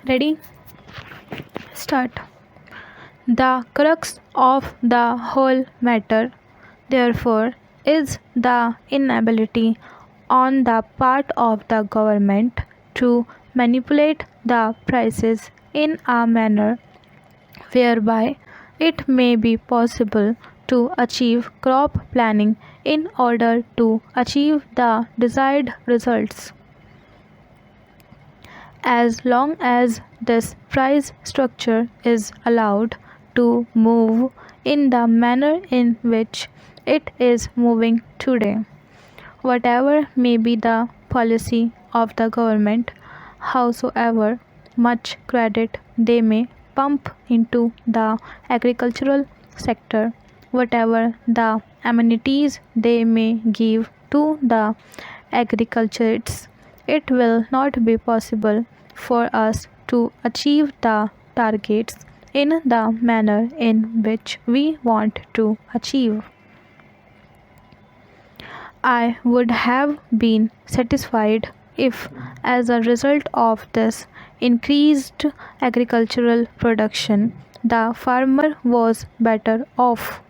Ready? Start. The crux of the whole matter, therefore, is the inability on the part of the government to manipulate the prices in a manner whereby it may be possible to achieve crop planning in order to achieve the desired results. As long as this price structure is allowed to move in the manner in which it is moving today, whatever may be the policy of the government, howsoever much credit they may pump into the agricultural sector, whatever the amenities they may give to the agriculturists, it will not be possible for us to achieve the targets in the manner in which we want to achieve. I would have been satisfied if, as a result of this increased agricultural production, the farmer was better off.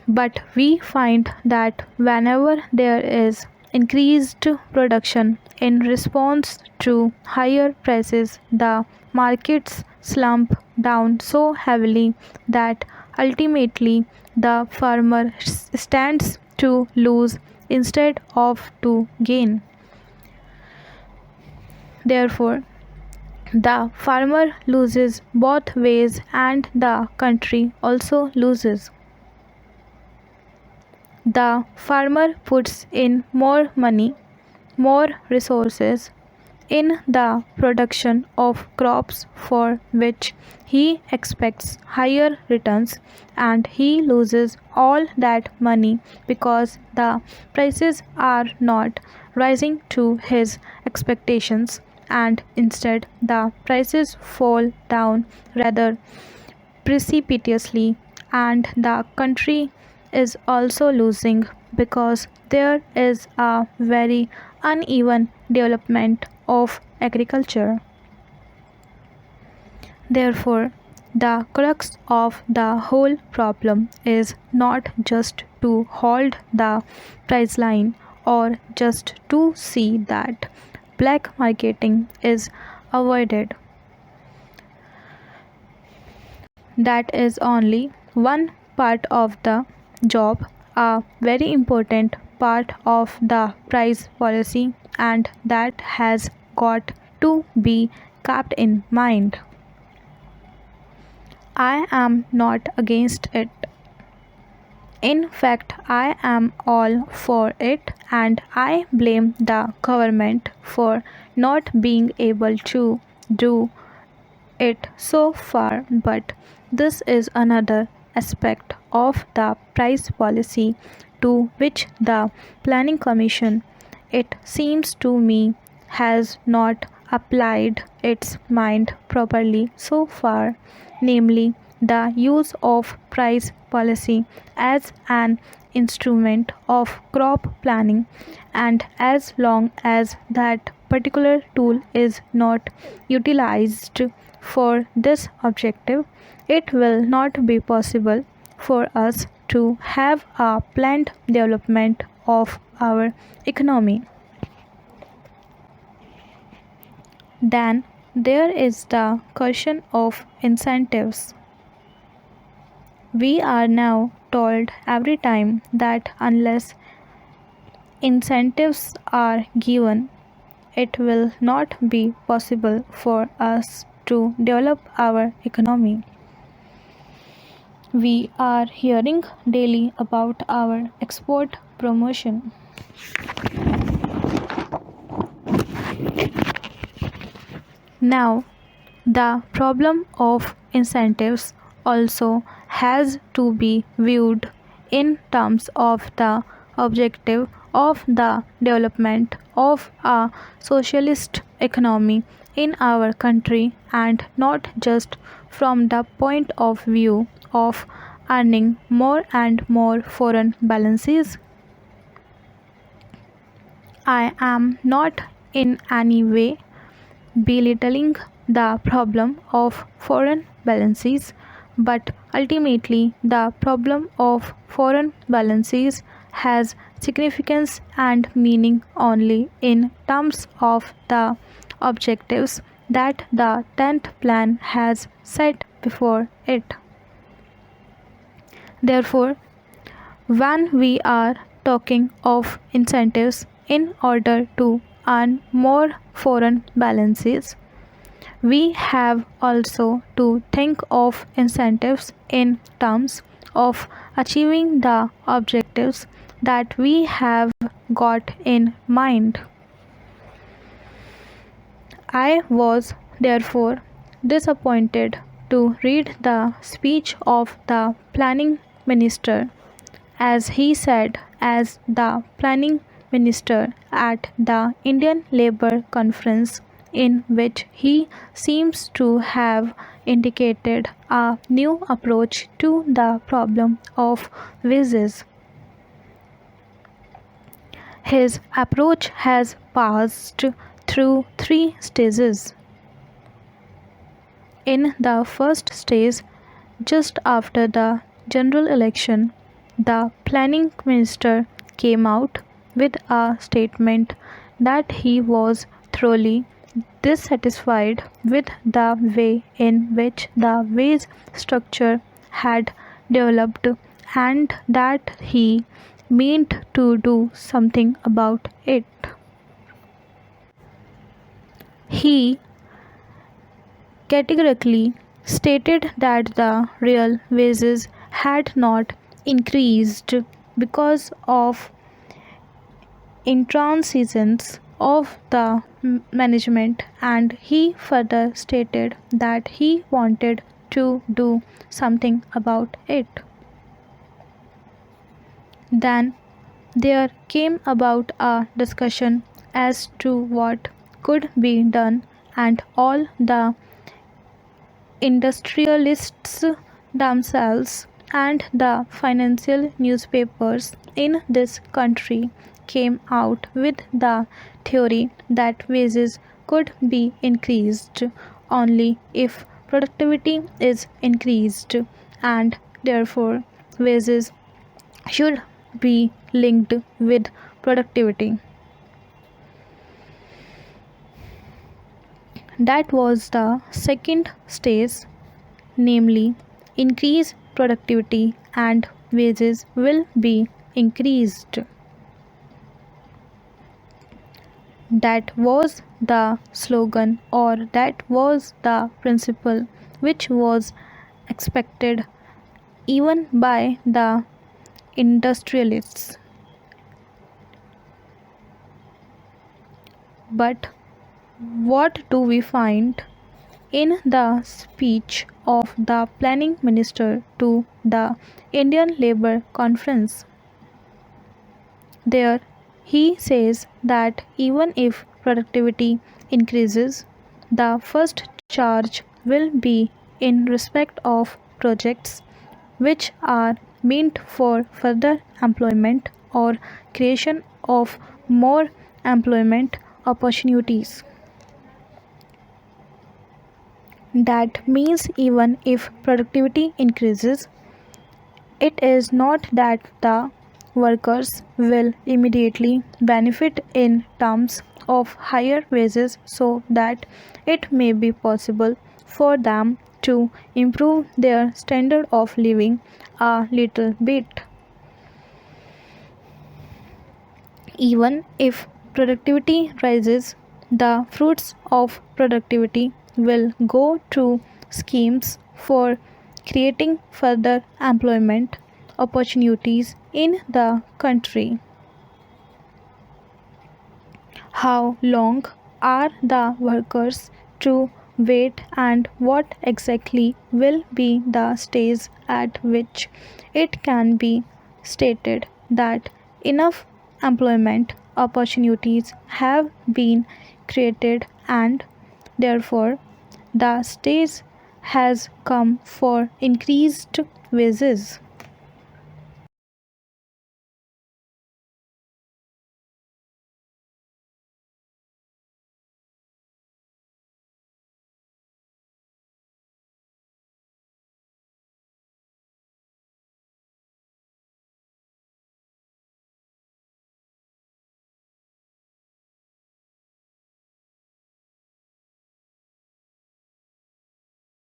But we find that whenever there is increased production in response to higher prices, the markets slump down so heavily that ultimately the farmer stands to lose instead of to gain. Therefore, the farmer loses both ways and the country also loses. The farmer puts in more money, more resources in the production of crops for which he expects higher returns, and he loses all that money because the prices are not rising to his expectations, and instead the prices fall down rather precipitously, and the country is also losing because there is a very uneven development of agriculture. Therefore, the crux of the whole problem is not just to hold the price line or just to see that black marketing is avoided. That is only one part of the job, a very important part of the price policy, and that has got to be kept in mind. I am not against it. In fact, I am all for it, and I blame the government for not being able to do it so far, but this is another aspect of the price policy to which the Planning Commission, it seems to me, has not applied its mind properly so far, namely the use of price policy as an instrument of crop planning, and as long as that particular tool is not utilized for this objective, it will not be possible for us to have a planned development of our economy. Then there is the question of incentives. We are now told every time that unless incentives are given, it will not be possible for us to develop our economy. We are hearing daily about our export promotion. Now, the problem of incentives also has to be viewed in terms of the objective of the development of a socialist economy in our country, and not just from the point of view of earning more and more foreign balances. I am not in any way belittling the problem of foreign balances, but ultimately the problem of foreign balances has significance and meaning only in terms of the objectives that the 10th plan has set before it. Therefore, when we are talking of incentives in order to earn more foreign balances, we have also to think of incentives in terms of achieving the objectives that we have got in mind. I was therefore disappointed to read the speech of the planning minister, as he said, as the planning minister at the Indian Labour Conference, in which he seems to have indicated a new approach to the problem of wages. His approach has passed through three stages. In the first stage, just after the general election, the planning minister came out with a statement that he was thoroughly dissatisfied with the way in which the wage structure had developed and that he meant to do something about it. He categorically stated that the real wages had not increased because of intransigence of the management, and he further stated that he wanted to do something about it. Then there came about a discussion as to what could be done, and all the industrialists themselves and the financial newspapers in this country came out with the theory that wages could be increased only if productivity is increased, and therefore wages should be linked with productivity. That was the second stage, namely, increase productivity and wages will be increased. That was the slogan, or that was the principle which was expected even by the industrialists. But what do we find in the speech of the planning minister to the Indian Labour Conference? There he says that even if productivity increases, the first charge will be in respect of projects which are meant for further employment or creation of more employment opportunities. That means even if productivity increases, it is not that the workers will immediately benefit in terms of higher wages, so that it may be possible for them to improve their standard of living a little bit. Even if productivity rises, the fruits of productivity will go to schemes for creating further employment opportunities in the country. How long are the workers to wait, and what exactly will be the stage at which it can be stated that enough employment opportunities have been created, and therefore the stage has come for increased wages?